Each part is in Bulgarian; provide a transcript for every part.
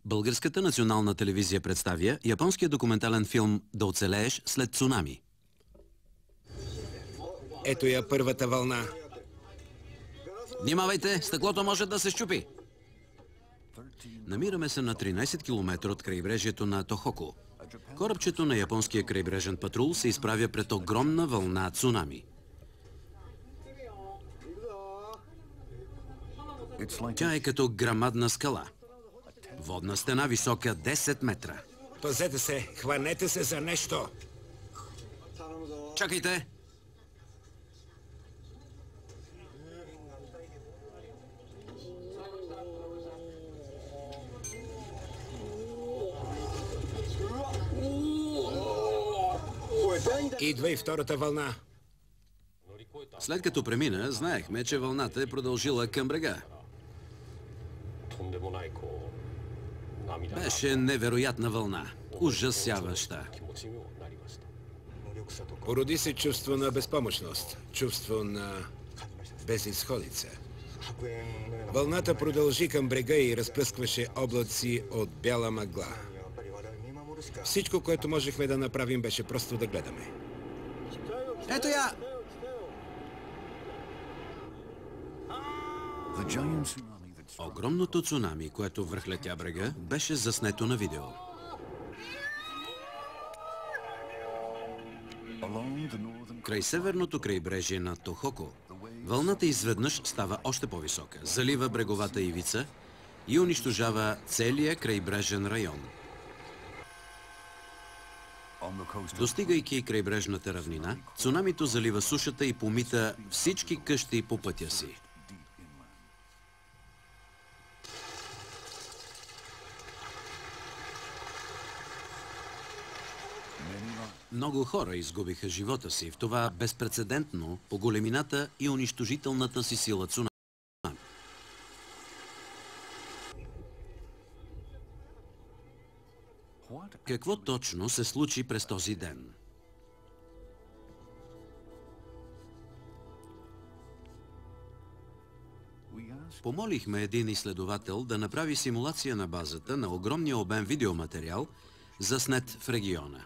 Българската национална телевизия представя японския документален филм «Да оцелееш след цунами». Ето я първата вълна. Внимавайте, стъклото може да се счупи. Намираме се на 13 км от крайбрежието на Тохоку. Корабчето на японския крайбрежен патрул се изправя пред огромна вълна цунами. Тя е като грамадна скала. Водна стена висока 10 метра. Пазете се, хванете се за нещо. Чакайте! Идва и втората вълна. След като премина, знаехме, че вълната е продължила към брега. Беше невероятна вълна. Ужасяваща. Породи се чувство на безпомощност, чувство на безизходица. Вълната продължи към брега и разплескваше облаци от бяла мъгла. Всичко, което можехме да направим, беше просто да гледаме. Ето я! Огромното цунами, което връхлетя брега, беше заснето на видео. Край северното крайбрежие на Тохоку, вълната изведнъж става още по-висока, залива бреговата ивица и унищожава целия крайбрежен район. Достигайки крайбрежната равнина, цунамито залива сушата и помита всички къщи по пътя си. Много хора изгубиха живота си в това безпрецедентно по големината и унищожителната си сила цунами. Какво точно се случи през този ден? Помолихме един изследовател да направи симулация на базата на огромния обем видеоматериал, заснет в региона.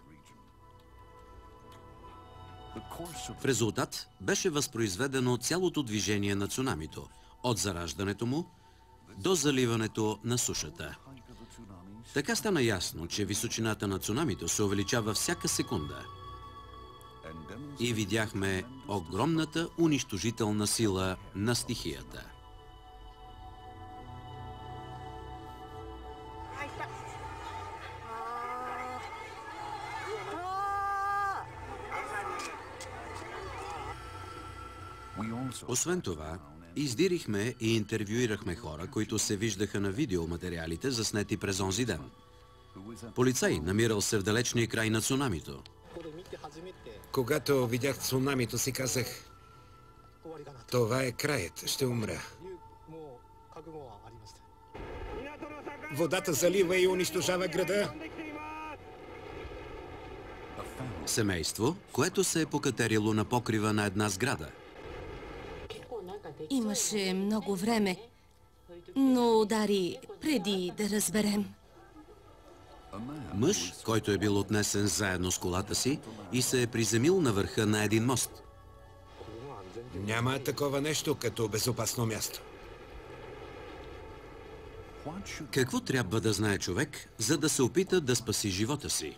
В резултат беше възпроизведено цялото движение на цунамито, от зараждането му до заливането на сушата. Така стана ясно, че височината на цунамито се увеличава всяка секунда. И видяхме огромната унищожителна сила на стихията. Освен това, издирихме и интервюирахме хора, които се виждаха на видеоматериалите, заснети през онзи ден. Полицай, намирал се в далечния край на цунамито. Когато видях цунамито, си казах, това е краят, ще умра. Водата залива и унищожава града. Семейство, което се е покатерило на покрива на една сграда. Имаше много време, но удари преди да разберем. Мъж, който е бил отнесен заедно с колата си и се е приземил на върха на един мост. Няма такова нещо като безопасно място. Какво трябва да знае човек, за да се опита да спаси живота си?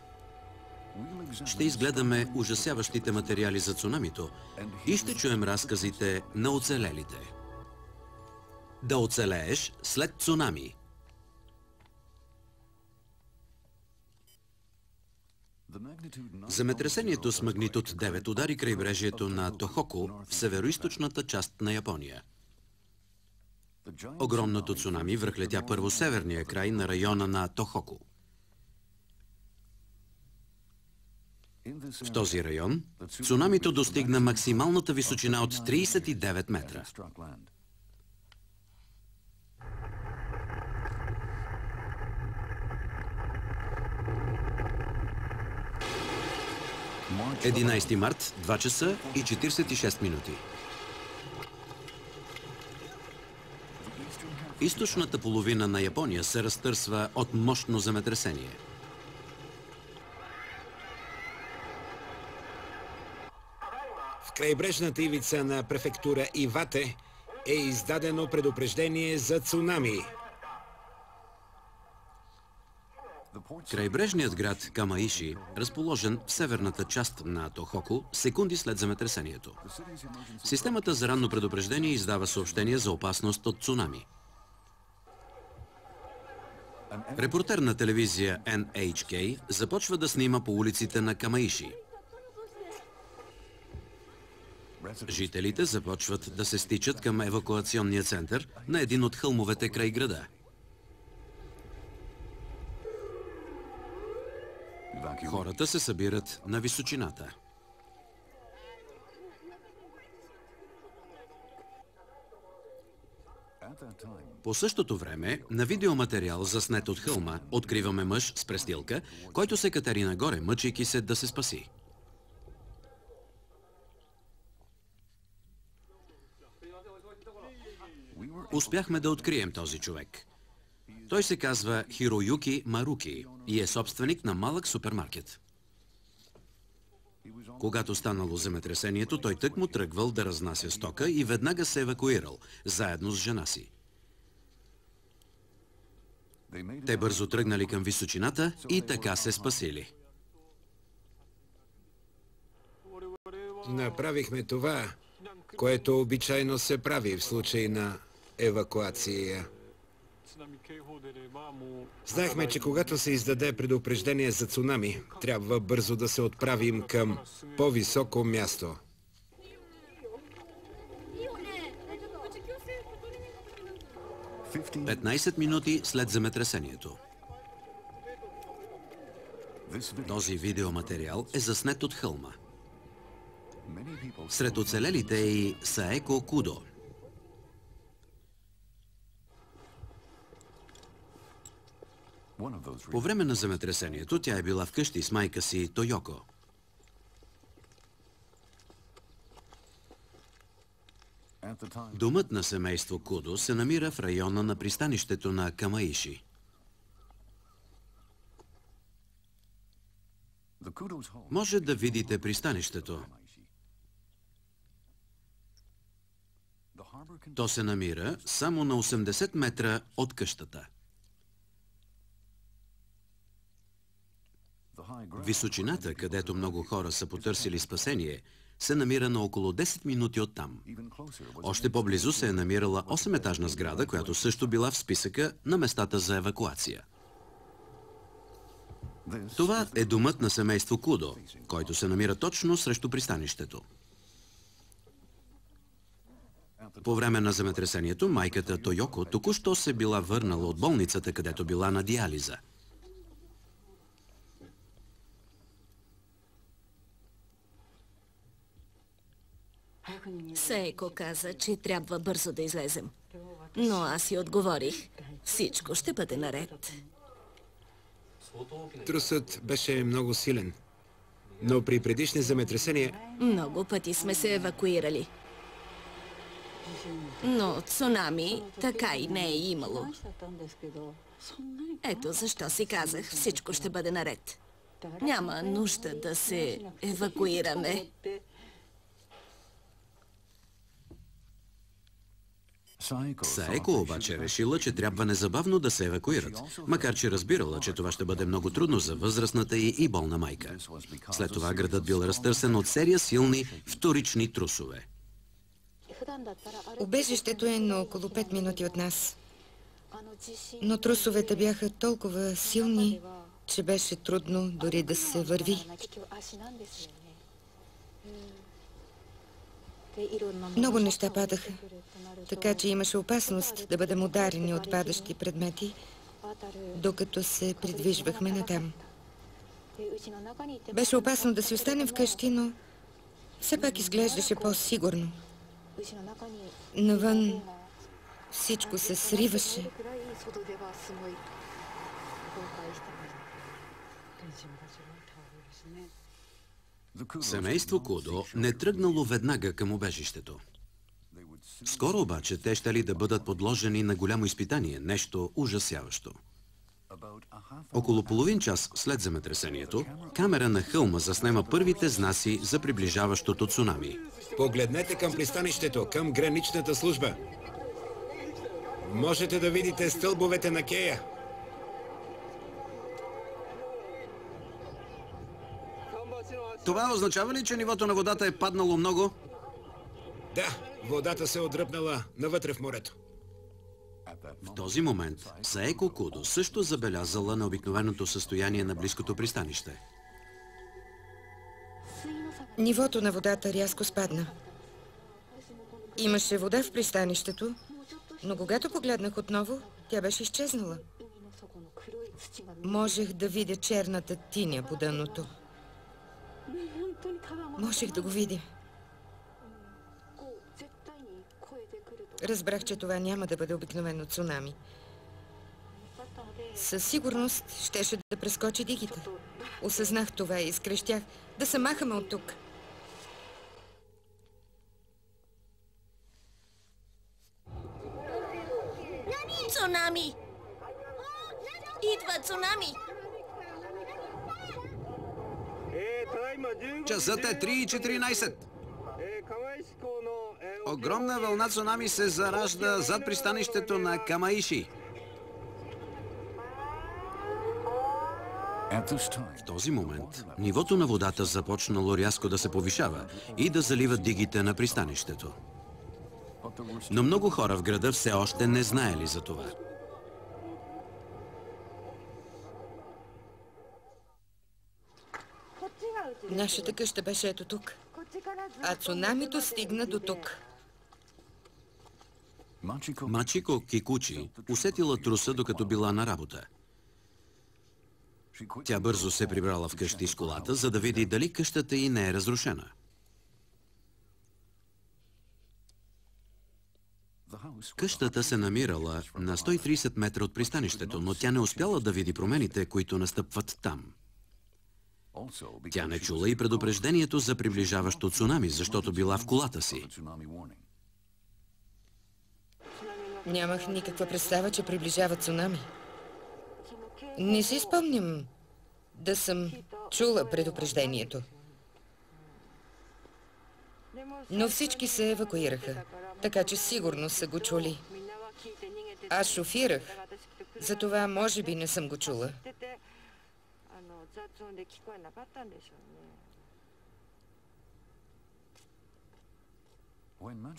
Ще изгледаме ужасяващите материали за цунамито и ще чуем разказите на оцелелите. Да оцелееш след цунами. Земетресението с магнитуд 9 удари крайбрежието на Тохоку в североизточната част на Япония. Огромното цунами връхлетя първо северния край на района на Тохоку. В този район цунамито достигна максималната височина от 39 метра. – 11 март, 2 часа и 46 минути. Източната половина на Япония се разтърсва от мощно земетресение. В крайбрежната ивица на префектура Ивате е издадено предупреждение за цунами. Крайбрежният град Камаиши, разположен в северната част на Тохоку, секунди след земетресението. Системата за ранно предупреждение издава съобщение за опасност от цунами. Репортер на телевизия NHK започва да снима по улиците на Камаиши. Жителите започват да се стичат към евакуационния център на един от хълмовете край града. Хората се събират на височината. По същото време, на видеоматериал, заснет от хълма, откриваме мъж с престилка, който се катери нагоре, мъчейки се да се спаси. Успяхме да открием този човек. Той се казва Хироюки Маруки и е собственик на малък супермаркет. Когато станало земетресението, той тъкмо тръгвал да разнася стока и веднага се евакуирал, заедно с жена си. Те бързо тръгнали към височината и така се спасили. Направихме това, което обичайно се прави в случай на евакуация. Знаехме, че когато се издаде предупреждение за цунами, трябва бързо да се отправим към по-високо място. – 15 минути след земетресението. Този видеоматериал е заснет от хълма. Сред оцелелите е и Саеко Кудо. По време на земетресението тя е била вкъщи с майка си Тойоко. Домът на семейство Кудо се намира в района на пристанището на Камаиши. Може да видите пристанището. То се намира само на 80 метра от къщата. Височината, където много хора са потърсили спасение, се намира на около 10 минути оттам. Още по-близо се е намирала 8-етажна сграда, която също била в списъка на местата за евакуация. Това е домът на семейство Кудо, който се намира точно срещу пристанището. По време на земетресението майката Тойоко току-що се била върнала от болницата, където била на диализа. Сейко каза, че трябва бързо да излезем. Но аз си отговорих. Всичко ще бъде наред. Трусът беше много силен, но при предишни земетресения... Много пъти сме се евакуирали. Но цунами така и не е имало. Ето защо си казах, всичко ще бъде наред. Няма нужда да се евакуираме. Саеко обаче решила, че трябва незабавно да се евакуират, макар че разбирала, че това ще бъде много трудно за възрастната и болна майка. След това градът бил разтърсен от серия силни вторични трусове. Убежището е на около 5 минути от нас. Но трусовете бяха толкова силни, че беше трудно дори да се върви. Много неща падаха, така че имаше опасност да бъдем ударени от падащи предмети, докато се придвижвахме натам. Беше опасно да си останем вкъщи, но все пак изглеждаше по-сигурно. Навън всичко се сриваше. Семейство Кудо не тръгнало веднага към убежището. Скоро обаче те ще ли да бъдат подложени на голямо изпитание, нещо ужасяващо. Около половин час след земетресението, камера на хълма заснема първите знаци за приближаващото цунами. Погледнете към пристанището, към граничната служба. Можете да видите стълбовете на кея. Това означава ли, че нивото на водата е паднало много? Да, водата се е отдръпнала навътре в морето. В този момент Саеко Кудо също забелязала необикновеното състояние на близкото пристанище. Нивото на водата рязко спадна. Имаше вода в пристанището, но когато погледнах отново, тя беше изчезнала. Можех да видя черната тиня по дъното. Можех да го видя. Разбрах, че това няма да бъде обикновено цунами. Със сигурност щеше да прескочи дигите. Осъзнах това и изкрещях да се махаме от тук. Цунами! Идва цунами! Часът е 3:14. Огромна вълна цунами се заражда зад пристанището на Камаиши. В този момент нивото на водата започнало рязко да се повишава и да залива дигите на пристанището. Но много хора в града все още не знаели за това. Нашата къща беше ето тук, а цунамито стигна до тук. Мачико Кикучи усетила труса, докато била на работа. Тя бързо се прибрала вкъщи с колата, за да види дали къщата й не е разрушена. Къщата се намирала на 130 метра от пристанището, но тя не успяла да види промените, които настъпват там. Тя не чула и предупреждението за приближаващо цунами, защото била в колата си. Нямах никаква представа, че приближава цунами. Не си спомням да съм чула предупреждението. Но всички се евакуираха, така че сигурно са го чули. Аз шофирах, затова може би не съм го чула.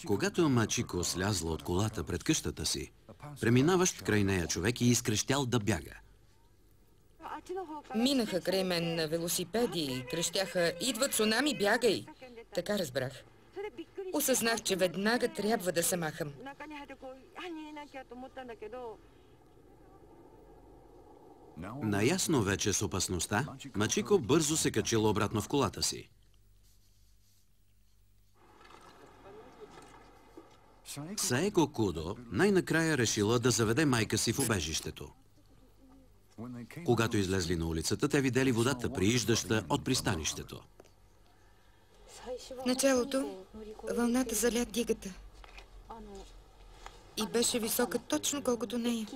Когато Мачико слязла от колата пред къщата си, преминаващ край нея човек и изкрещял да бяга. Минаха край мен на велосипеди и крещяха: "Идва цунами, бягай!" Така разбрах. Осъзнах, че веднага трябва да се махам. Наясно вече с опасността, Мачико бързо се качила обратно в колата си. Саеко Кудо най-накрая решила да заведе майка си в убежището. Когато излезли на улицата, те видели водата, прииждаща от пристанището. В началото вълната заля дигата и беше висока точно колкото нея.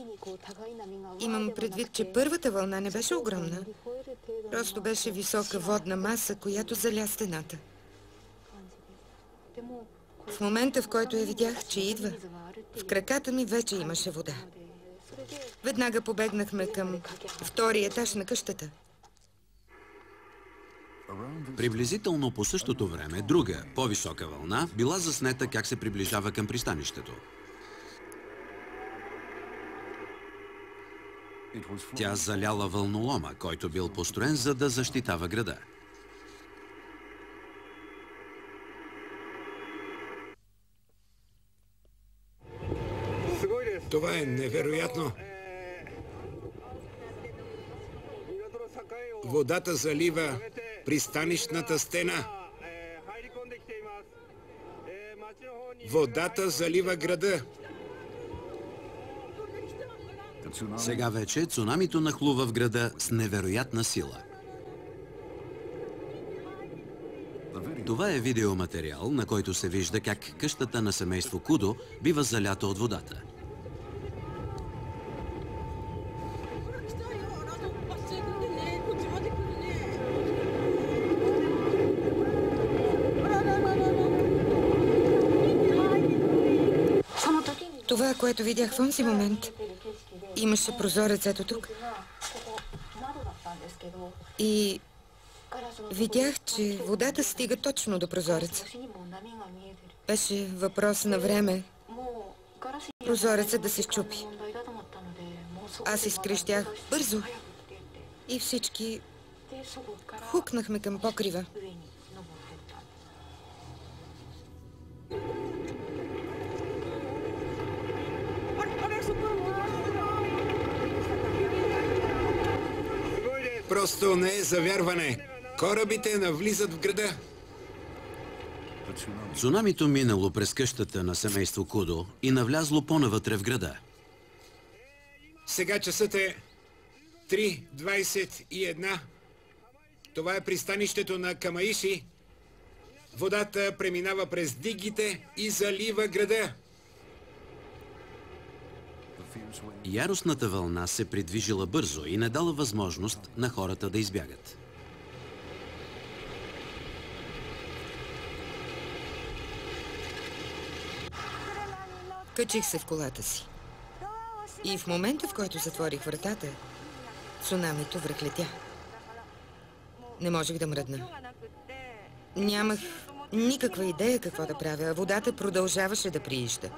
Имам предвид, че първата вълна не беше огромна. Просто беше висока водна маса, която заля стената. В момента, в който я видях, че идва, в краката ми вече имаше вода. Веднага побегнахме към втория етаж на къщата. Приблизително по същото време, друга, по-висока вълна, била заснета как се приближава към пристанището. Тя заляла вълнолома, който бил построен, за да защитава града. Това е невероятно. Водата залива пристанищната стена. Водата залива града. Сега вече цунамито нахлува в града с невероятна сила. Това е видеоматериал, на който се вижда как къщата на семейство Кудо бива залята от водата. Това, което видях в онзи момент, имаше прозорец ето тук. И видях, че водата стига точно до прозореца. Беше въпрос на време прозорецът да се счупи. Аз изкрещях бързо и всички хукнахме към покрива. Просто не е за вярване. Корабите навлизат в града. Цунамито минало през къщата на семейство Кудо и навлязло по-навътре в града. Сега часът е 3:21. Това е пристанището на Камаиши. Водата преминава през дигите и залива града. Яростната вълна се придвижила бързо и не дала възможност на хората да избягат. Качих се в колата си. И в момента, в който затворих вратата, цунамито връхлетя. Не можех да мръдна. Нямах никаква идея какво да правя, а водата продължаваше да приижда.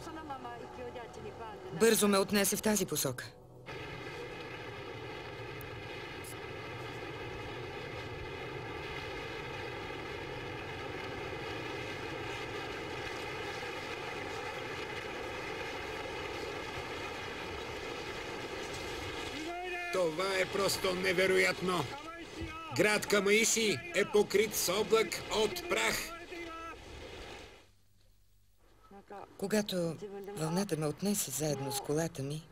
Бързо ме отнесе в тази посока. Това е просто невероятно. Град Камаиши е покрит с облак от прах. Когато вълната ме отнесе заедно с колата ми,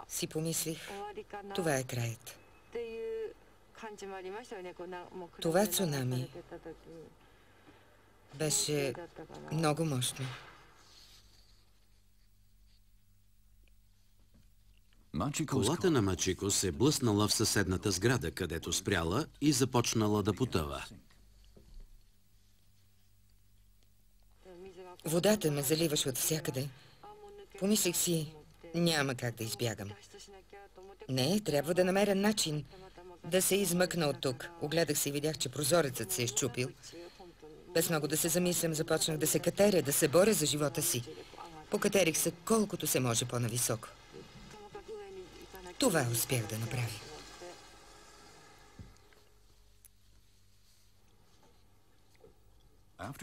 си помислих, това е краят. Това цунами беше много мощно. Колата на Мачико се блъснала в съседната сграда, където спряла и започнала да потъва. Водата ме заливаше от всякъде. Помислих си, няма как да избягам. Не, трябва да намеря начин да се измъкна от тук. Огледах се и видях, че прозорецът се е счупил. Без много да се замислям, започнах да се катеря, да се боря за живота си. Покатерих се колкото се може по-нависоко. Това успях да направя.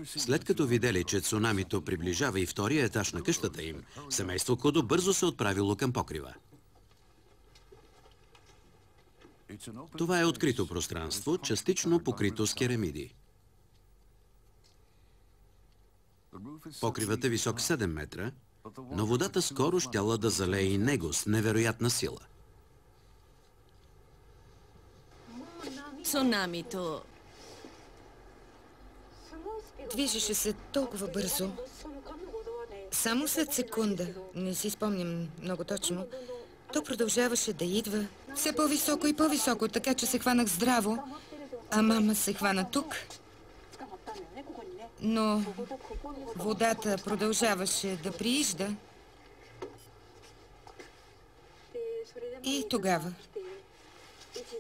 След като видели, че цунамито приближава и втория етаж на къщата им, семейство Кудо бързо се отправило към покрива. Това е открито пространство, частично покрито с керамиди. Покривът е висок 7 метра, но водата скоро щяла да залее и него с невероятна сила. Цунамито. Движеше се толкова бързо. Само след секунда, не си спомням много точно, то продължаваше да идва все по-високо и по-високо, така че се хванах здраво, а мама се хвана тук. Но водата продължаваше да приижда. И тогава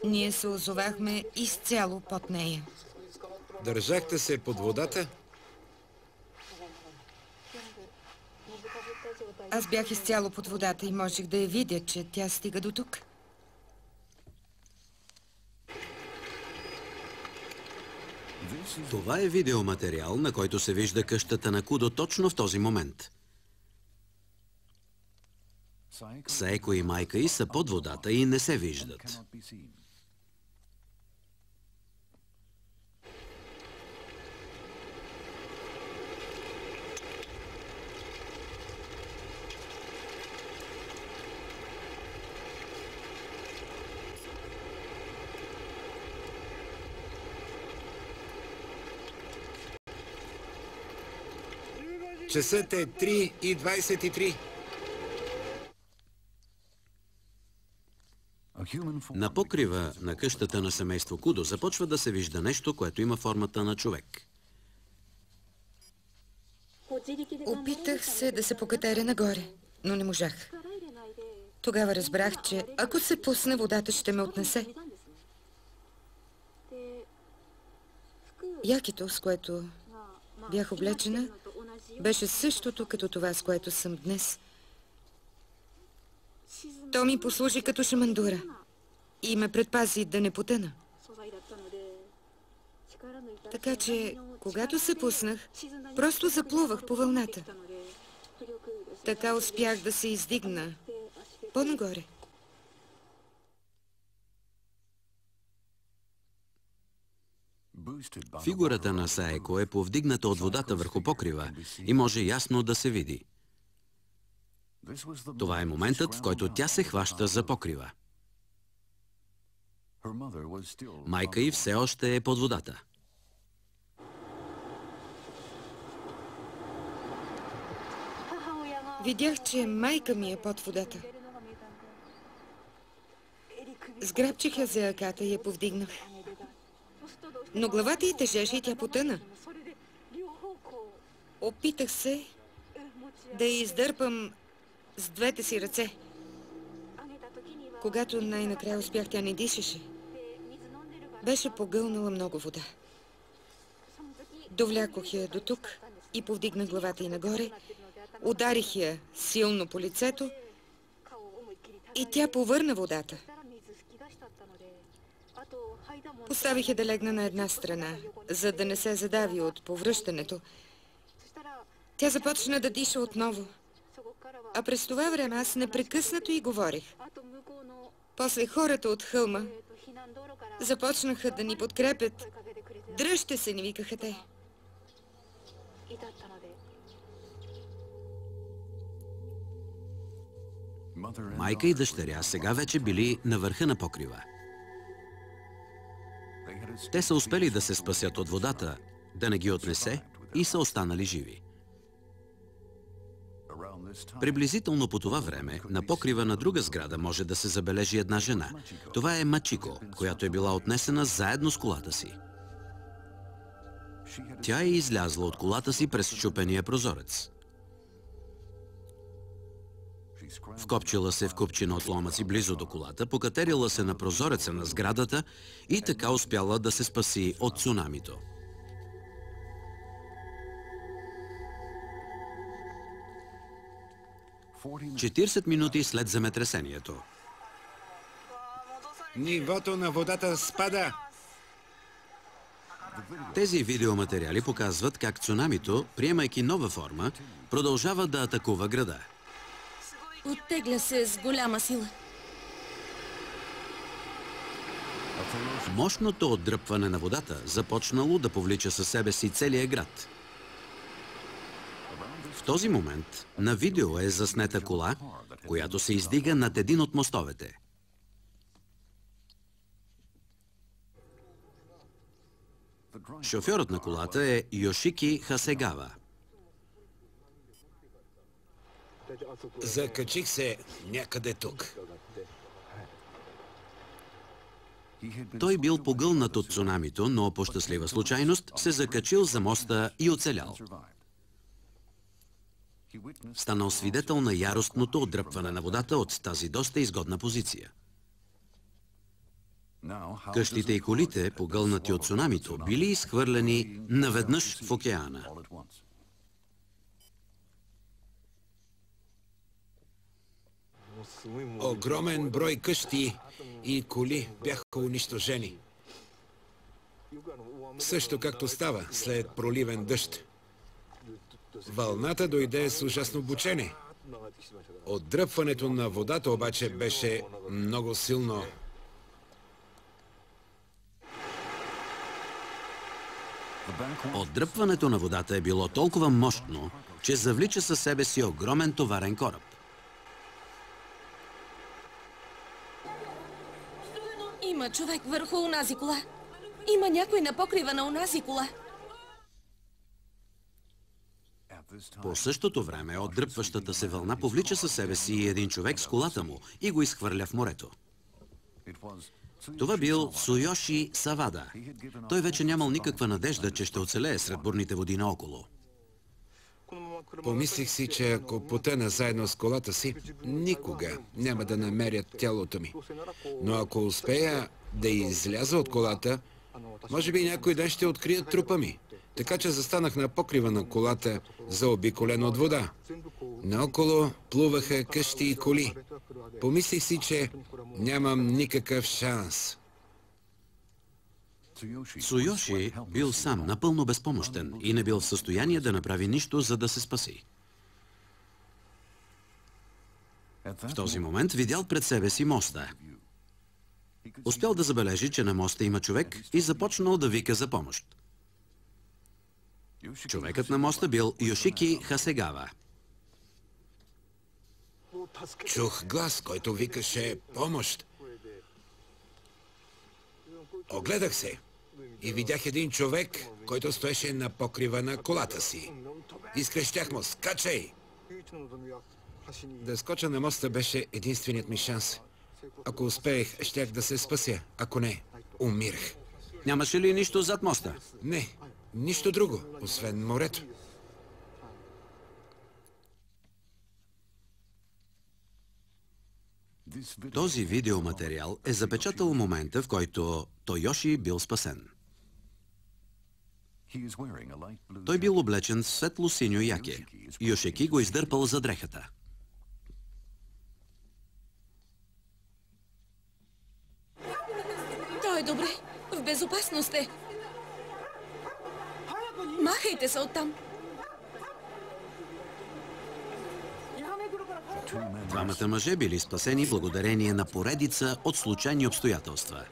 ние се озовахме изцяло под нея. Държахте се под водата? Аз бях изцяло под водата и можех да я видя, че тя стига до тук. Това е видеоматериал, на който се вижда къщата на Кудо точно в този момент. Саеко и майка й са под водата и не се виждат. Часът е 3:23. На покрива на къщата на семейство Кудо започва да се вижда нещо, което има формата на човек. Опитах се да се покатеря нагоре, но не можах. Тогава разбрах, че ако се пусна, водата ще ме отнесе. Якито, с което бях облечена, беше същото като това, с което съм днес. То ми послужи като шамандура и ме предпази да не потъна. Така че, когато се пуснах, просто заплувах по вълната. Така успях да се издигна по-нагоре. Фигурата на Саеко е повдигната от водата върху покрива и може ясно да се види. Това е моментът, в който тя се хваща за покрива. Майка й все още е под водата. Видях, че майка ми е под водата. Сграбчих я за ръката и я повдигнах. Но главата й тежеше и тя потъна. Опитах се да я издърпам с двете си ръце. Когато най-накрая успях, тя не дишаше. Беше погълнала много вода. Довлякох я до тук и повдигнах главата й нагоре. Ударих я силно по лицето и тя повърна водата. Поставих я да легна на една страна, за да не се задави от повръщането. Тя започна да диша отново. А през това време аз непрекъснато й говорих. После хората от хълма започнаха да ни подкрепят. Дръжте се, ни викаха те. Майка и дъщеря сега вече били на върха на покрива. Те са успели да се спасят от водата, да не ги отнесе и са останали живи. Приблизително по това време, на покрива на друга сграда може да се забележи една жена. Това е Мачико, която е била отнесена заедно с колата си. Тя е излязла от колата си през счупения прозорец. Вкопчила се в купчина отломъци близо до колата, покатерила се на прозореца на сградата и така успяла да се спаси от цунамито. – 40 минути след земетресението. Нивото на водата спада. Тези видеоматериали показват как цунамито, приемайки нова форма, продължава да атакува града. Оттегля се с голяма сила. Мощното отдръпване на водата започнало да повлича със себе си целия град. В този момент на видео е заснета кола, която се издига над един от мостовете. Шофьорът на колата е Йошики Хасегава. Закачих се някъде тук. Той бил погълнат от цунамито, но по щастлива случайност се закачил за моста и оцелял. Станал свидетел на яростното отдръпване на водата от тази доста изгодна позиция. Къщите и колите, погълнати от цунамито, били изхвърлени наведнъж в океана. Огромен брой къщи и коли бяха унищожени. Също както става след проливен дъжд. Вълната дойде с ужасно бучене. Отдръпването на водата обаче беше много силно. Отдръпването на водата е било толкова мощно, че завлича със себе си огромен товарен кораб. Има човек върху онази кола. Има някой на покрива на онази кола. По същото време от дръпващата се вълна повлича със себе си един човек с колата му и го изхвърля в морето. Това бил Суйоши Савада. Той вече нямал никаква надежда, че ще оцелее сред бурните води наоколо. Помислих си, че ако потъна заедно с колата си, никога няма да намерят тялото ми. Но ако успея да изляза от колата, може би някой ден ще открият трупа ми. Така че застанах на покрива на колата, заобиколен от вода. Наоколо плуваха къщи и коли. Помислих си, че нямам никакъв шанс. Суйоши бил сам, напълно безпомощен и не бил в състояние да направи нищо, за да се спаси. В този момент видял пред себе си моста. Успял да забележи, че на моста има човек и започнал да вика за помощ. Човекът на моста бил Йошики Хасегава. Чух глас, който викаше помощ. Огледах се и видях един човек, който стоеше на покрива на колата си. Изкрещях му: "Скачай!" Да скоча на моста беше единственият ми шанс. Ако успеех, щях да се спася. Ако не, умирах. Нямаше ли нищо зад моста? Не, нищо друго, освен морето. Този видеоматериал е запечатал момента, в който Тойоши бил спасен. Той бил облечен в светло-синьо яке. Йошики го издърпал за дрехата. Той е добре. В безопасност е. Махайте се оттам. Двамата мъже били спасени благодарение на поредица от случайни обстоятелства.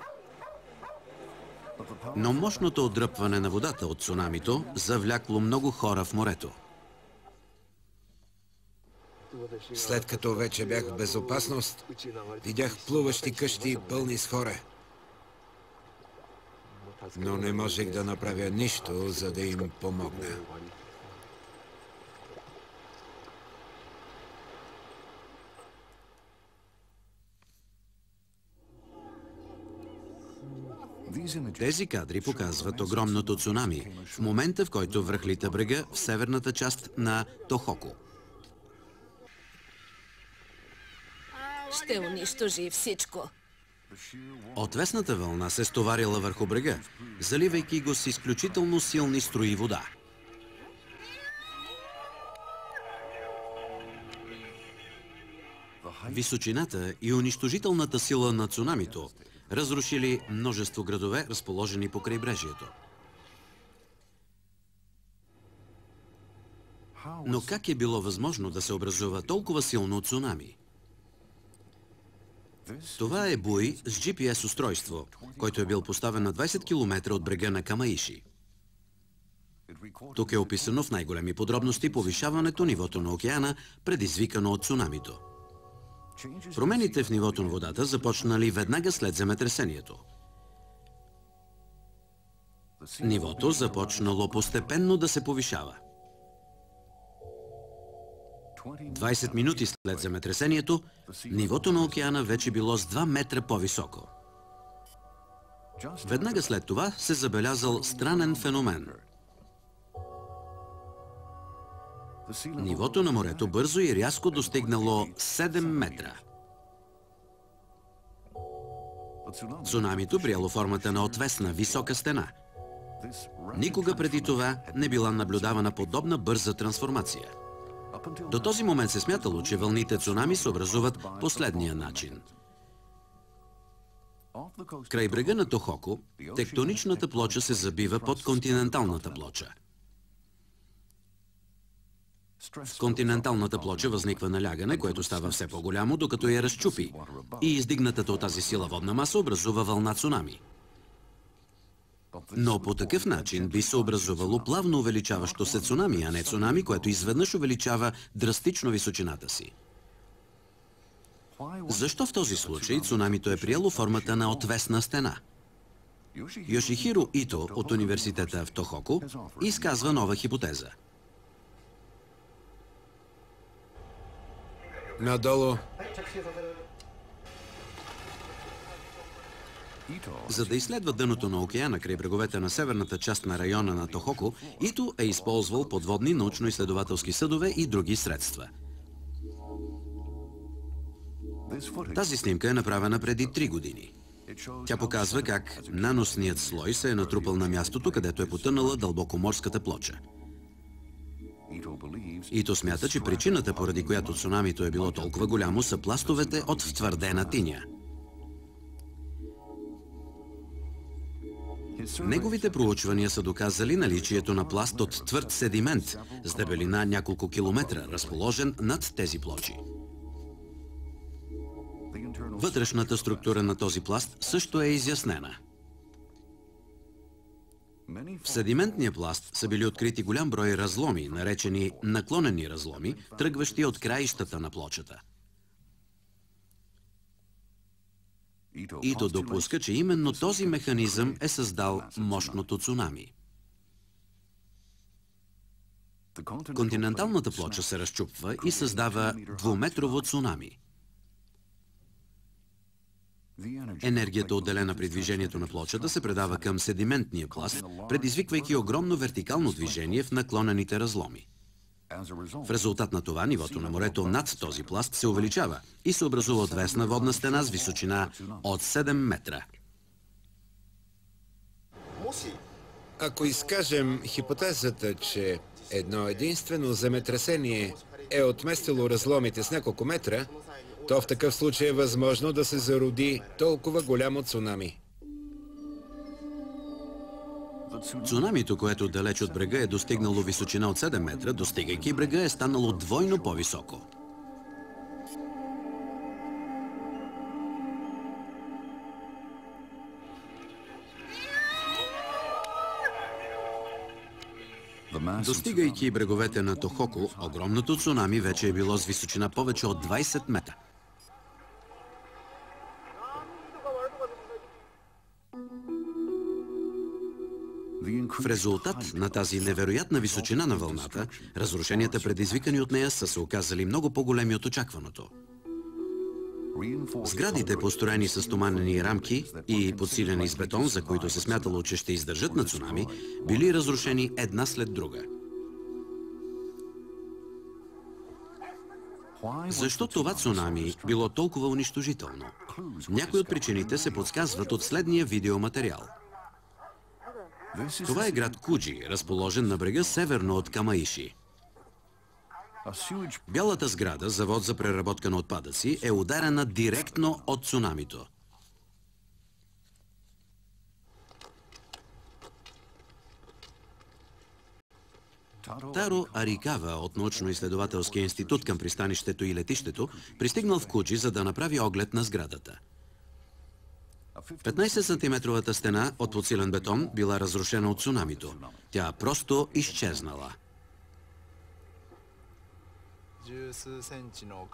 Но мощното отдръпване на водата от цунамито завлякло много хора в морето. След като вече бях в безопасност, видях плуващи къщи пълни с хора. Но не можех да направя нищо, за да им помогна. Тези кадри показват огромното цунами в момента, в който връхлита брега в северната част на Тохоку. Ще унищожи всичко. Отвесната вълна се стоварила върху брега, заливайки го с изключително силни струи вода. Височината и унищожителната сила на цунамито разрушили множество градове, разположени по крайбрежието. Но как е било възможно да се образува толкова силно цунами? Това е буй с GPS устройство, който е бил поставен на 20 км от брега на Камаиши. Тук е описано в най-големи подробности повишаването нивото на океана, предизвикано от цунамито. Промените в нивото на водата започнали веднага след земетресението. Нивото започнало постепенно да се повишава. 20 минути след земетресението, нивото на океана вече било с 2 метра по-високо. Веднага след това се забелязал странен феномен. Нивото на морето бързо и рязко достигнало 7 метра. Цунамито приело формата на отвесна, висока стена. Никога преди това не била наблюдавана подобна бърза трансформация. До този момент се смятало, че вълните цунами се образуват последния начин. Край брега на Тохоку, тектоничната плоча се забива под континенталната плоча. В континенталната плоча възниква налягане, което става все по-голямо, докато я разчупи, и издигнатата от тази сила водна маса образува вълна цунами. Но по такъв начин би се образувало плавно увеличаващо се цунами, а не цунами, което изведнъж увеличава драстично височината си. Защо в този случай цунамито е приело формата на отвесна стена? Йошихиро Ито от университета в Тохоку изказва нова хипотеза. Надолу. За да изследва дъното на океана край бреговете на северната част на района на Тохоку, Ито е използвал подводни научно-изследователски съдове и други средства. Тази снимка е направена преди 3 години. Тя показва как наносният слой се е натрупал на мястото, където е потънала дълбокоморската плоча. Ито смята, че причината, поради която цунамито е било толкова голямо, са пластовете от втвърдена тиня. Неговите проучвания са доказали наличието на пласт от твърд седимент с дебелина няколко километра, разположен над тези плочи. Вътрешната структура на този пласт също е изяснена. В седиментния пласт са били открити голям брой разломи, наречени наклонени разломи, тръгващи от краищата на плочата. Ито допуска, че именно този механизъм е създал мощното цунами. Континенталната плоча се разчупва и създава двуметрово цунами. Енергията, отделена при движението на плочата, се предава към седиментния пласт, предизвиквайки огромно вертикално движение в наклонените разломи. В резултат на това, нивото на морето над този пласт се увеличава и се образува отвесна водна стена с височина от 7 метра. Ако изкажем хипотезата, че едно единствено земетресение е отместило разломите с няколко метра, то в такъв случай е възможно да се зароди толкова голямо цунами. Цунамито, което далеч от брега е достигнало височина от 7 метра, достигайки брега е станало двойно по-високо. Достигайки бреговете на Тохоку, огромното цунами вече е било с височина повече от 20 метра. В резултат на тази невероятна височина на вълната, разрушенията, предизвикани от нея, са се оказали много по-големи от очакваното. Сградите, построени с стоманени рамки и подсилени с бетон, за които се смятало, че ще издържат на цунами, били разрушени една след друга. Защо това цунами било толкова унищожително? Някои от причините се подсказват от следния видеоматериал. Това е град Куджи, разположен на брега северно от Камаиши. Бялата сграда, завод за преработка на отпадъци, е ударена директно от цунамито. Таро Арикава от научно-изследователския институт към пристанището и летището пристигнал в Куджи, за да направи оглед на сградата. 15-сантиметровата стена от подсилен бетон била разрушена от цунамито. Тя просто изчезнала.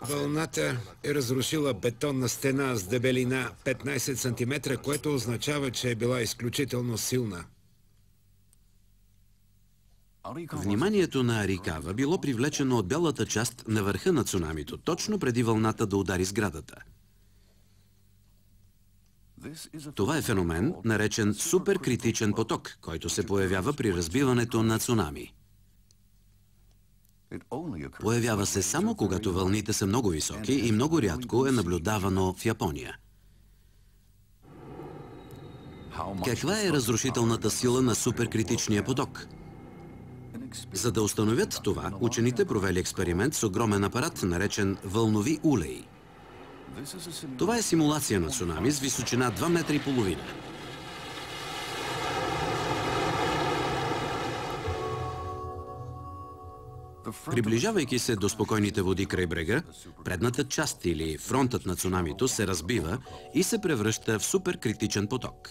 Вълната е разрушила бетонна стена с дебелина 15 см, което означава, че е била изключително силна. Вниманието на Арикава било привлечено от бялата част на върха на цунамито, точно преди вълната да удари сградата. Това е феномен, наречен суперкритичен поток, който се появява при разбиването на цунами. Появява се само когато вълните са много високи и много рядко е наблюдавано в Япония. Каква е разрушителната сила на суперкритичния поток? За да установят това, учените провели експеримент с огромен апарат, наречен вълнови улеи. Това е симулация на цунами с височина 2,5 метра. Приближавайки се до спокойните води край брега, предната част или фронтът на цунамито се разбива и се превръща в суперкритичен поток.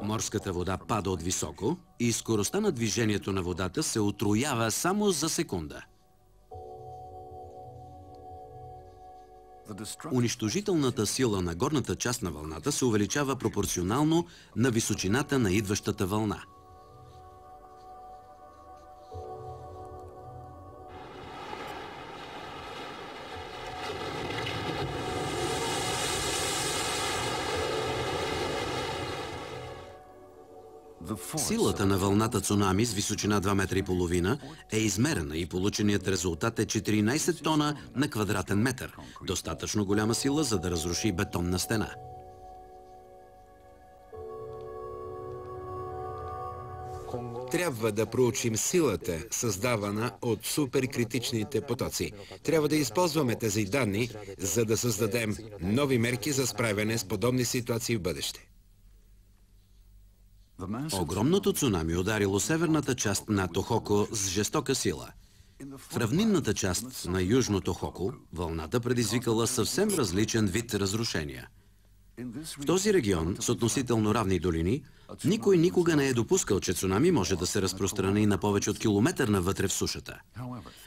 Морската вода пада от високо и скоростта на движението на водата се утроява само за секунда. Унищожителната сила на горната част на вълната се увеличава пропорционално на височината на идващата вълна. Силата на вълната цунами с височина 2,5 метра е измерена и полученият резултат е 14 тона на квадратен метър. Достатъчно голяма сила, за да разруши бетонна стена. Трябва да проучим силата, създавана от суперкритичните потоци. Трябва да използваме тези данни, за да създадем нови мерки за справяне с подобни ситуации в бъдеще. Огромното цунами ударило северната част на Тохоко с жестока сила. В равнинната част на Южно Тохоко вълната предизвикала съвсем различен вид разрушения. В този регион с относително равни долини никой никога не е допускал, че цунами може да се разпространи на повече от километър навътре в сушата.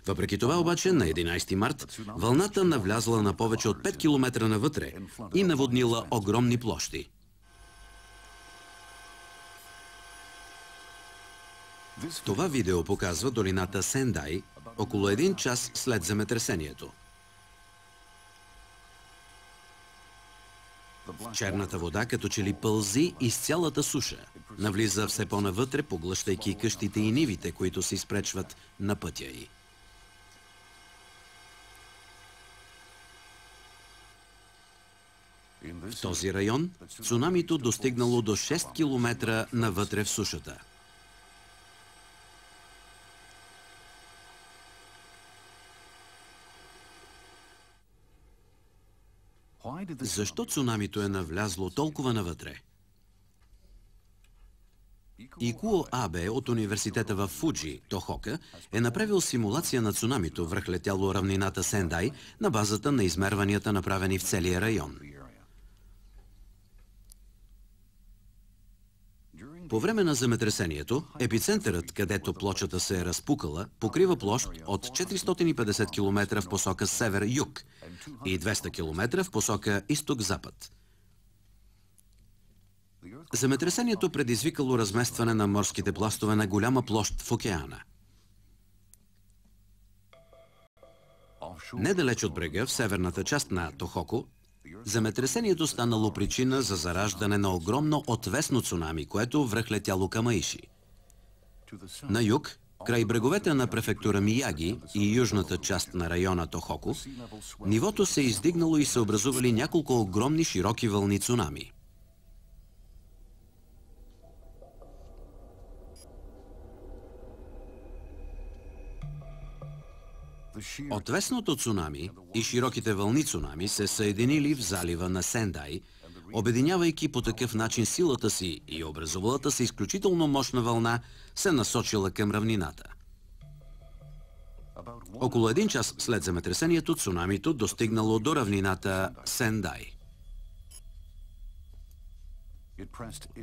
Въпреки това обаче на 11 март вълната навлязла на повече от 5 километра навътре и наводнила огромни площи. Това видео показва долината Сендай около 1 час след земетресението. Черната вода като че ли пълзи из цялата суша. Навлиза все по-навътре, поглъщайки къщите и нивите, които се изпречват на пътя й. В този район цунамито достигнало до 6 километра навътре в сушата. Защо цунамито е навлязло толкова навътре? Икуо Абе от университета в Фуджи, Тохока, е направил симулация на цунамито, връхлетяло равнината Сендай, на базата на измерванията, направени в целия район. По време на земетресението, епицентърът, където плочата се е разпукала, покрива площ от 450 км в посока север-юг и 200 км в посока изток-запад. Земетресението предизвикало разместване на морските пластове на голяма площ в океана. Недалеч от брега, в северната част на Тохоко, земетресението станало причина за зараждане на огромно отвесно цунами, което връхлетяло Камаиши. На юг, край бреговете на префектура Мияги и южната част на района Тохоко, нивото се издигнало и се образували няколко огромни широки вълни цунами. Отвесното цунами и широките вълни цунами се съединили в залива на Сендай, обединявайки по такъв начин силата си, и образувалата се изключително мощна вълна се насочила към равнината. Около 1 час след земетресението цунамито достигнало до равнината Сендай.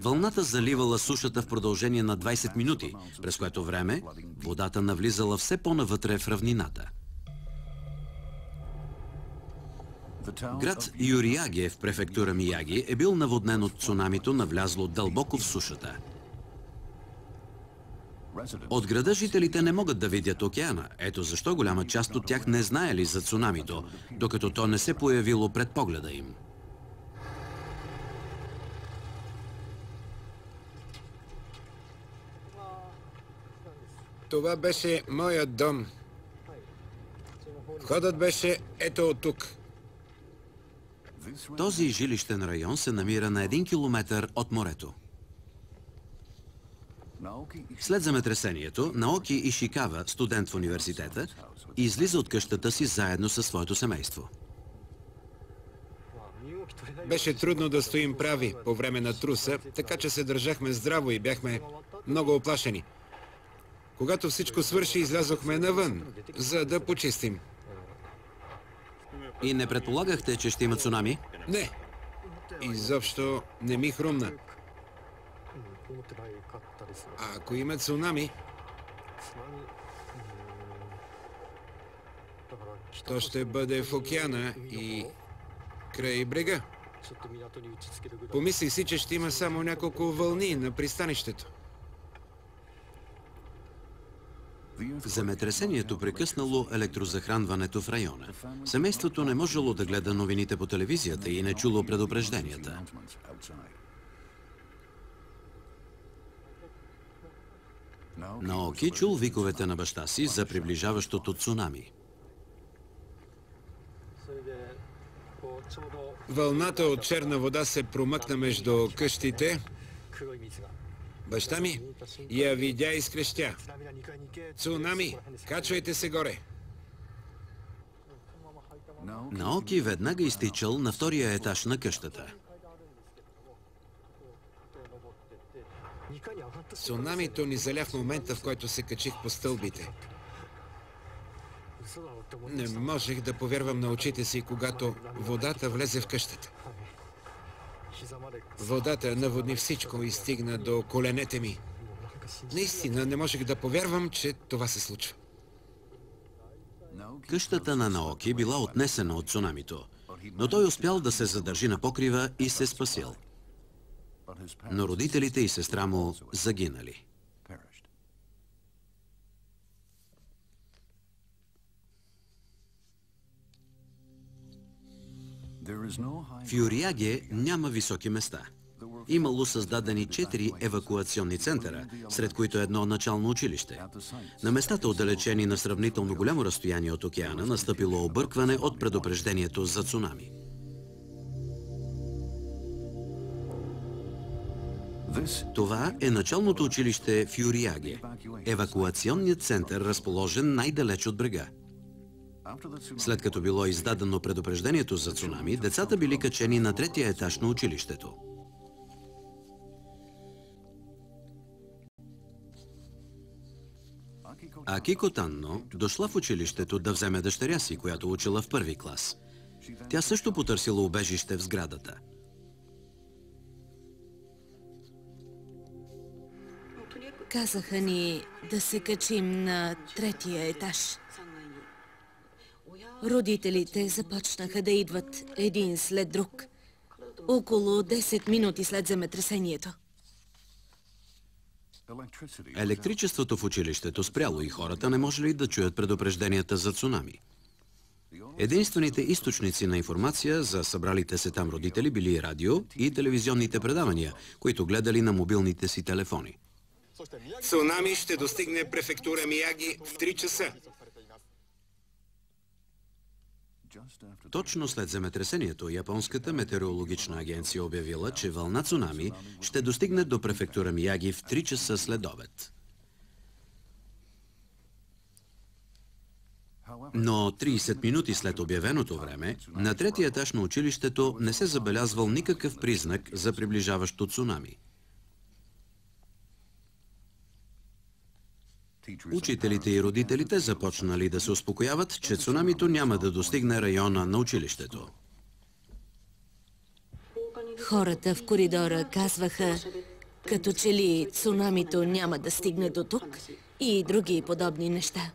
Вълната заливала сушата в продължение на 20 минути, през което време водата навлизала все по-навътре в равнината. Град Юриаге в префектура Мияги е бил наводнен от цунамито, навлязло дълбоко в сушата. От града жителите не могат да видят океана. Ето защо голяма част от тях не знаели за цунамито, докато то не се появило пред погледа им. Това беше моят дом. Входът беше ето от тук. Този жилищен район се намира на 1 километър от морето. След земетресението, Наоки Ишикава, студент в университета, излиза от къщата си заедно със своето семейство. Беше трудно да стоим прави по време на труса, така че се държахме здраво и бяхме много оплашени. Когато всичко свърши, излязохме навън, за да почистим. И не предполагахте, че ще има цунами? Не. Изобщо не ми хрумна. А ако има цунами, то ще бъде в океана и край брега. Помислих си, че ще има само няколко вълни на пристанището. Земетресението прекъснало електрозахранването в района. Семейството не можело да гледа новините по телевизията и не чуло предупрежденията. Наоки чул виковете на баща си за приближаващото цунами. Вълната от черна вода се промъкна между къщите. Баща ми я видя и скрещя. Цунами, качвайте се горе. Наоки веднага изтичал на втория етаж на къщата. Цунамито ни заля в момента, в който се качих по стълбите. Не можех да повярвам на очите си, когато водата влезе в къщата. Водата наводни всичко и стигна до коленете ми. Наистина не можех да повярвам, че това се случва. Къщата на Наоки била отнесена от цунамито, но той успял да се задържи на покрива и се спасил. Но родителите и сестра му загинали. В Юриаге няма високи места. Имало създадени 4 евакуационни центъра, сред които едно начално училище. На местата, отдалечени на сравнително голямо разстояние от океана, настъпило объркване от предупреждението за цунами. Това е началното училище в Юриаге, евакуационният център, разположен най-далеч от брега. След като било издадено предупреждението за цунами, децата били качени на 3-я етаж на училището. Акико Танно дошла в училището да вземе дъщеря си, която учила в 1-ви клас. Тя също потърсила убежище в сградата. Казаха ни да се качим на 3-я етаж. Родителите започнаха да идват един след друг. Около 10 минути след земетресението. Електричеството в училището спряло и хората не можели да чуят предупрежденията за цунами. Единствените източници на информация за събралите се там родители били радио и телевизионните предавания, които гледали на мобилните си телефони. Цунами ще достигне префектура Мияги в 3 часа. Точно след земетресението, Японската метеорологична агенция обявила, че вълна цунами ще достигне до префектура Мияги в 3 часа след обед. Но 30 минути след обявеното време, на 3-я етаж на училището не се забелязвал никакъв признак за приближаващо цунами. Учителите и родителите започнали да се успокояват, че цунамито няма да достигне района на училището. Хората в коридора казваха, като че ли цунамито няма да стигне до тук и други подобни неща.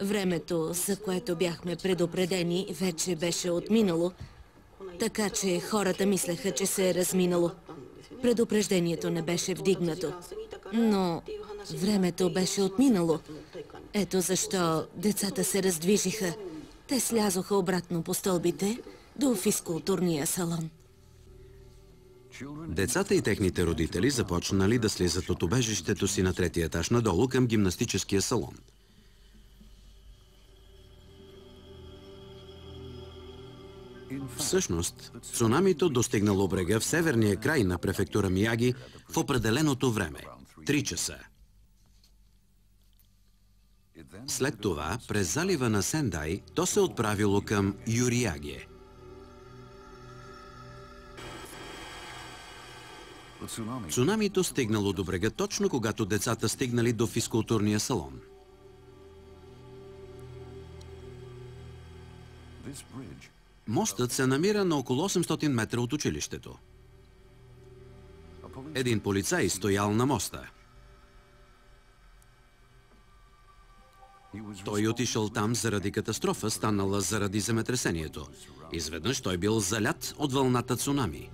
Времето, за което бяхме предупредени, вече беше отминало, така че хората мислеха, че се е разминало. Предупреждението не беше вдигнато, но времето беше отминало. Ето защо децата се раздвижиха. Те слязоха обратно по стълбите до физкултурния салон. Децата и техните родители започнали да слизат от убежището си на 3-я етаж надолу към гимнастическия салон. Всъщност, цунамито достигнало брега в северния край на префектура Мияги в определеното време – 3 часа. След това, през залива на Сендай, то се отправило към Юриаге. Цунамито стигнало до брега точно когато децата стигнали до физкултурния салон. Мостът се намира на около 800 метра от училището. Един полицай стоял на моста. Той отишъл там заради катастрофа, станала заради земетресението. Изведнъж той бил залят от вълната цунами.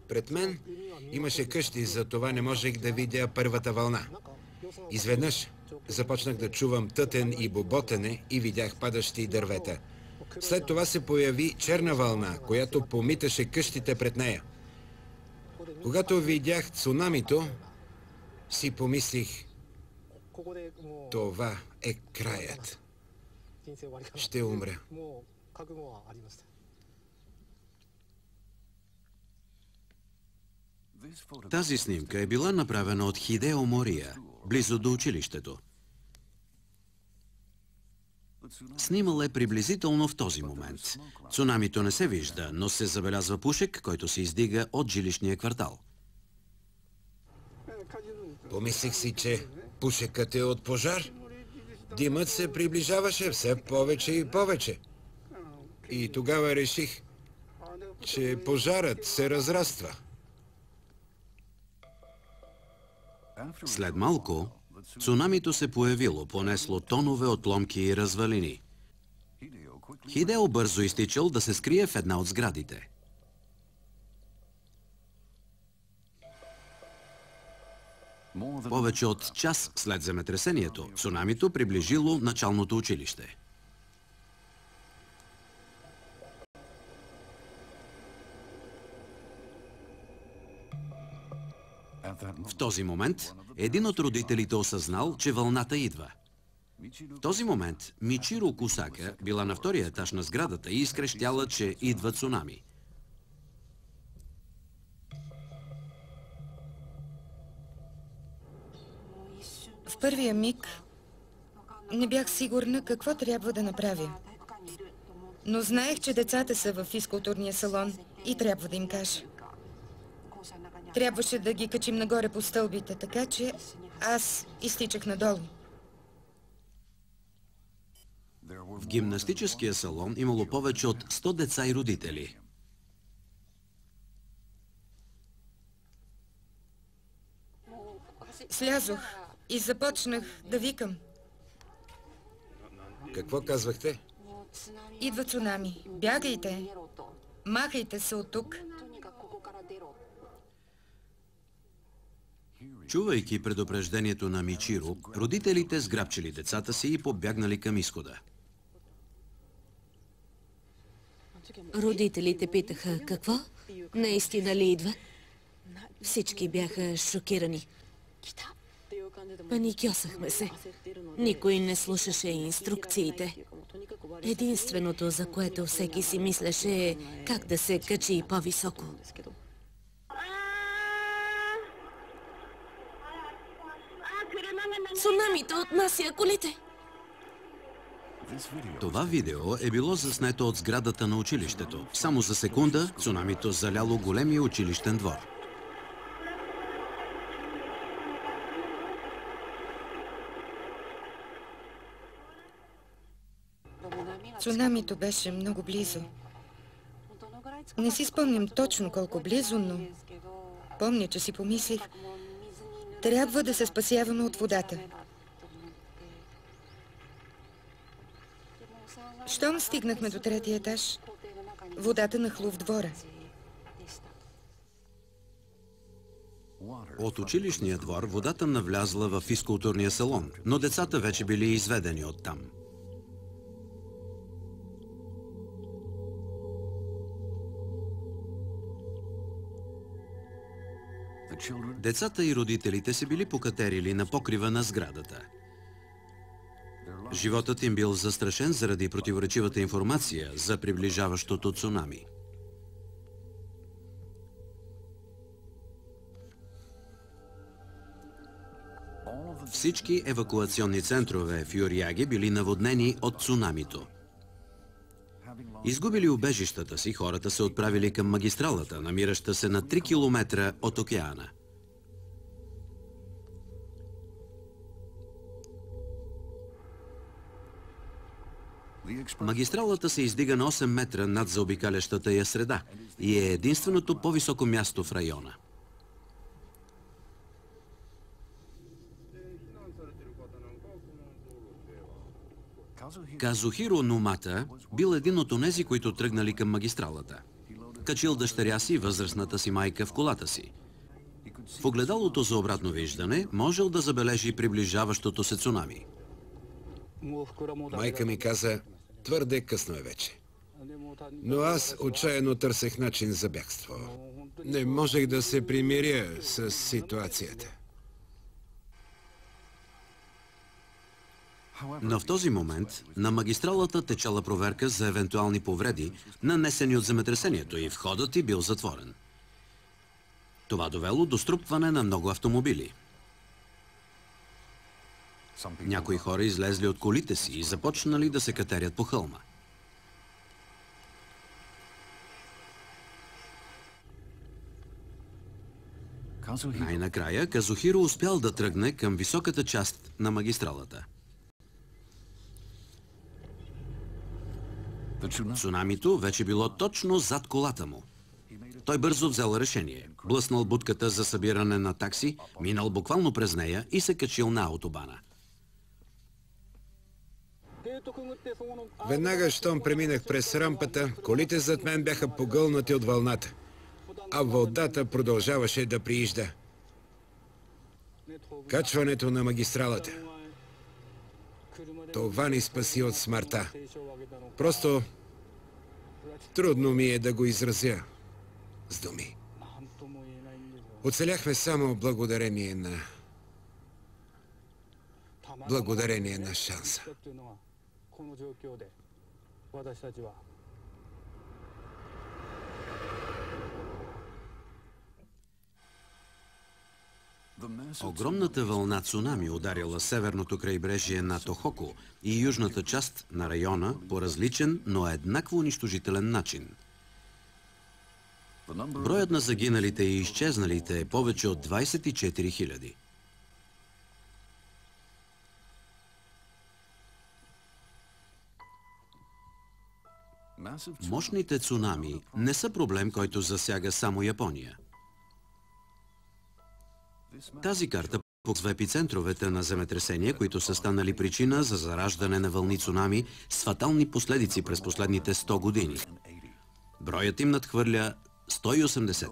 Пред мен имаше къщи, затова не можех да видя първата вълна. Изведнъж започнах да чувам тътен и боботене и видях падащи дървета. След това се появи черна вълна, която помиташе къщите пред нея. Когато видях цунамито, си помислих, това е краят. Ще умря. Тази снимка е била направена от Хидео Мория, близо до училището. Снимал е приблизително в този момент. Цунамито не се вижда, но се забелязва пушек, който се издига от жилищния квартал. Помислих си, че пушекът е от пожар. Димът се приближаваше все повече и повече. И тогава реших, че пожарът се разраства. След малко, цунамито се появило, понесло тонове отломки и развалини. Хидео бързо изтичал да се скрие в една от сградите. Повече от час след земетресението, цунамито приближило началното училище. В този момент, един от родителите осъзнал, че вълната идва. В този момент Мичиро Кусака била на втория етаж на сградата и изкрещяла, че идва цунами. В първия миг не бях сигурна какво трябва да направя. Но знаех, че децата са в физкултурния салон и трябва да им кажа. Трябваше да ги качим нагоре по стълбите, така че аз изтичах надолу. В гимнастическия салон имало повече от 100 деца и родители. Слязох и започнах да викам. Какво казвахте? Идва цунами. Бягайте. Махайте се от тук. Чувайки предупреждението на Мичиро, родителите сграбчили децата си и побягнали към изхода. Родителите питаха какво? Наистина ли идва? Всички бяха шокирани. Паникьосахме се. Никой не слушаше инструкциите. Единственото, за което всеки си мислеше, е как да се качи по-високо. Цунамито отнася колите. Това видео е било заснето от сградата на училището. Само за секунда цунамито заляло големия училищен двор. Цунамито беше много близо. Не си спомням точно колко близо, но помня, че си помислих, трябва да се спасяваме от водата. Щом стигнахме до третия етаж, водата нахлу в двора. От училищния двор водата навлязла в физкултурния салон, но децата вече били изведени оттам. Децата и родителите се били покатерили на покрива на сградата. Животът им бил застрашен заради противоречивата информация за приближаващото цунами. Всички евакуационни центрове в Юрияги били наводнени от цунамито. Изгубили убежищата си, хората се отправили към магистралата, намираща се на 3 километра от океана. Магистралата се издига на 8 метра над заобикалящата я среда и е единственото по-високо място в района. Казухиро Номата бил един от онези, които тръгнали към магистралата. Качил дъщеря си, възрастната си майка в колата си. В огледалото за обратно виждане можел да забележи приближаващото се цунами. Майка ми каза, твърде късно е вече. Но аз отчаяно търсех начин за бягство. Не можех да се примиря с ситуацията. Но в този момент на магистралата течала проверка за евентуални повреди, нанесени от земетресението, и входът й бил затворен. Това довело до струпване на много автомобили. Някои хора излезли от колите си и започнали да се катерят по хълма. Най-накрая Казухиро успял да тръгне към високата част на магистралата. Цунамито вече било точно зад колата му. Той бързо взел решение. Блъснал будката за събиране на такси, минал буквално през нея и се качил на автобана. Веднага, щом преминах през рампата, колите зад мен бяха погълнати от вълната, а водата продължаваше да приижда. Качването на магистралата. Това ни спаси от смъртта. Просто трудно ми е да го изразя с думи. Оцеляхме само благодарение на шанса. Огромната вълна цунами ударила северното крайбрежие на Тохоку и южната част на района по различен, но еднакво унищожителен начин. Броят на загиналите и изчезналите е повече от 24 000. Мощните цунами не са проблем, който засяга само Япония. Тази карта показва епицентровете на земетресения, които са станали причина за зараждане на вълни цунами с фатални последици през последните 100 години. Броят им надхвърля 180.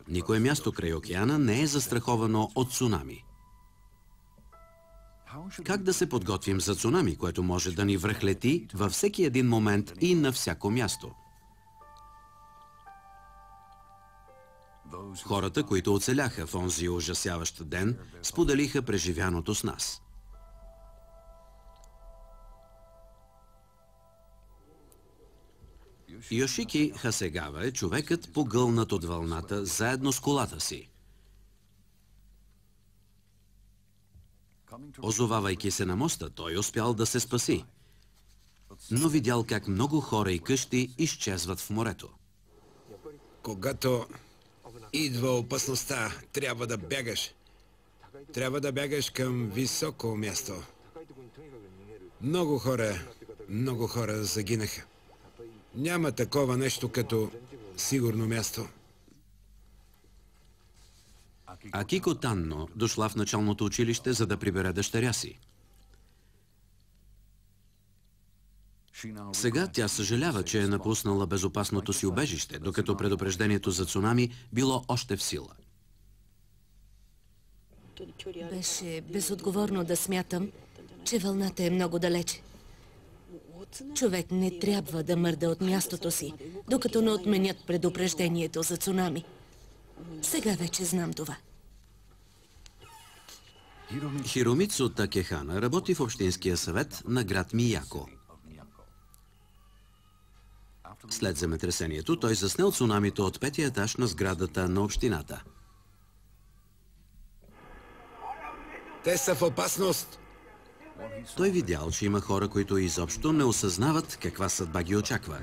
Никое място край океана не е застраховано от цунами. Как да се подготвим за цунами, което може да ни връхлети във всеки един момент и на всяко място? Хората, които оцеляха в онзи ужасяващ ден, споделиха преживяното с нас. Йошики Хасегава е човекът, погълнат от вълната заедно с колата си. Озовавайки се на моста, той успял да се спаси, но видял как много хора и къщи изчезват в морето. Когато идва опасността, трябва да бягаш. Трябва да бягаш към високо място. Много хора загинаха. Няма такова нещо като сигурно място. Акико Танно дошла в началното училище, за да прибере дъщеря си. Сега тя съжалява, че е напуснала безопасното си убежище, докато предупреждението за цунами било още в сила. Беше безотговорно да смятам, че вълната е много далече. Човек не трябва да мърда от мястото си, докато не отменят предупреждението за цунами. Сега вече знам това. Хиромицу Такехана работи в Общинския съвет на град Мияко. След земетресението той заснел цунамито от 5-ти етаж на сградата на общината. Те са в опасност! Той видял, че има хора, които изобщо не осъзнават каква съдба ги очаква.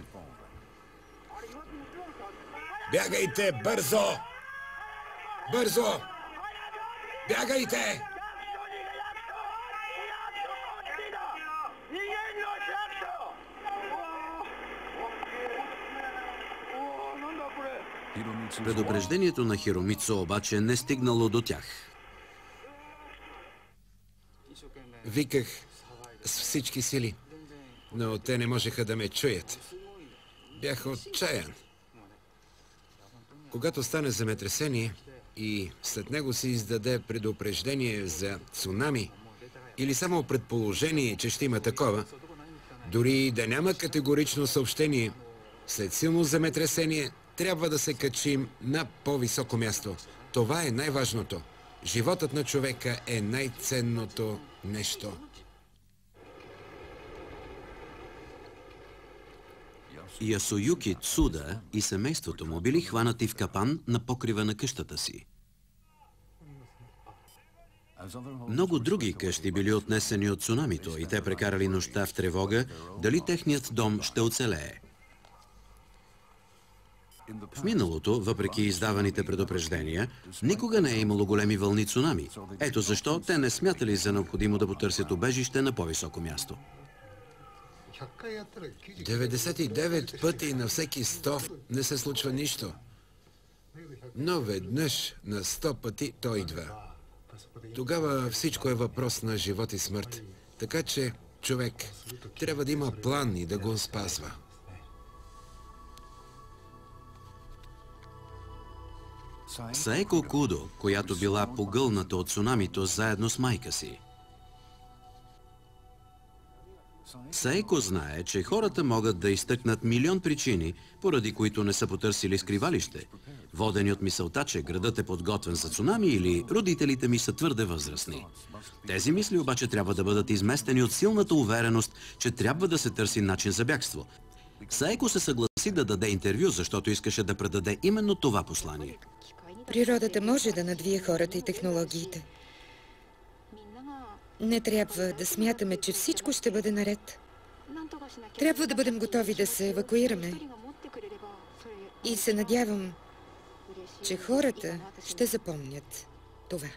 Бягайте бързо! Бързо! Бягайте! Предупреждението на Хиромицу обаче не стигнало до тях. Виках с всички сили, но те не можеха да ме чуят. Бях отчаян. Когато стане земетресение и след него се издаде предупреждение за цунами или само предположение, че ще има такова, дори да няма категорично съобщение, след силно земетресение трябва да се качим на по-високо място. Това е най-важното. Животът на човека е най-ценното нещо. Ясуюки Цуда и семейството му били хванати в капан на покрива на къщата си. Много други къщи били отнесени от цунамито и те прекарали нощта в тревога дали техният дом ще оцелее. В миналото, въпреки издаваните предупреждения, никога не е имало големи вълни цунами. Ето защо те не смятали за необходимо да потърсят убежище на по-високо място. 99 пъти на всеки 100 не се случва нищо. Но веднъж на 100 пъти той идва. Тогава всичко е въпрос на живот и смърт. Така че човек трябва да има план и да го спазва. Саеко Кудо, която била погълната от цунамито заедно с майка си. Саеко знае, че хората могат да изтъкнат милион причини, поради които не са потърсили скривалище, водени от мисълта, че градът е подготвен за цунами или родителите ми са твърде възрастни. Тези мисли обаче трябва да бъдат изместени от силната увереност, че трябва да се търси начин за бягство. Саеко се съгласи да даде интервю, защото искаше да предаде именно това послание. Природата може да надвие хората и технологиите. Не трябва да смятаме, че всичко ще бъде наред. Трябва да бъдем готови да се евакуираме. И се надявам, че хората ще запомнят това.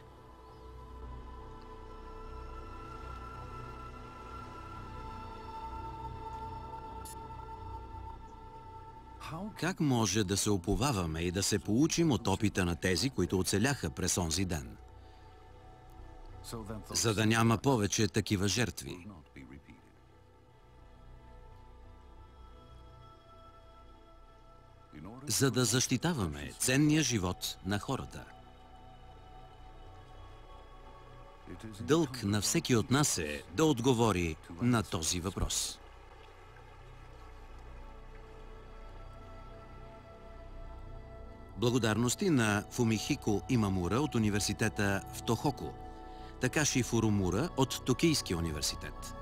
Как може да се уповаваме и да се поучим от опита на тези, които оцеляха през онзи ден? За да няма повече такива жертви. За да защитаваме ценния живот на хората. Дълг на всеки от нас е да отговори на този въпрос. Благодарности на Фумихико Имамура от университета в Тохоку, Такаши Фурумура от Токийския университет.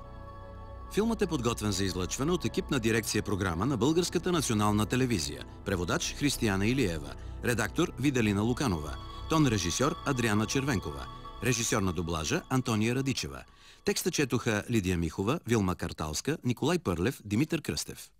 Филмът е подготвен за излъчване от екипна дирекция програма на Българската национална телевизия. Преводач Християна Илиева. Редактор Видалина Луканова. Тон режисьор Адриана Червенкова. Режисьор на дублажа Антония Радичева. Текста четоха Лидия Михова, Вилма Карталска, Николай Пърлев, Димитър Кръстев.